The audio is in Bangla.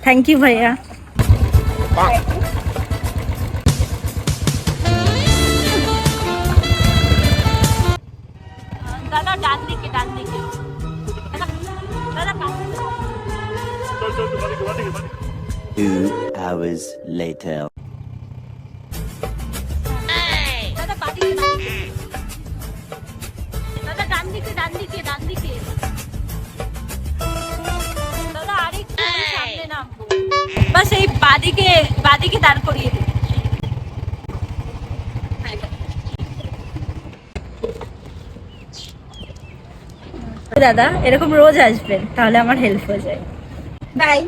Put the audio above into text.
থ্যাংক ইউ ভাইয়া। দাদা ডান দিকে, ডান দিকে। দাদা 2 hours later. দাদা বাদিকে, দাদা ডান দিকে, ডান দিকে, ডান দিকে। দাদা আরেকটু সামনে নামবো। বাস এই বাদিকে, বাদিকে দাঁড় করিয়ে দিন। দাদা এরকম রোজ আসবেন, তাহলে আমার হেল্প হয়ে যায়। বাই।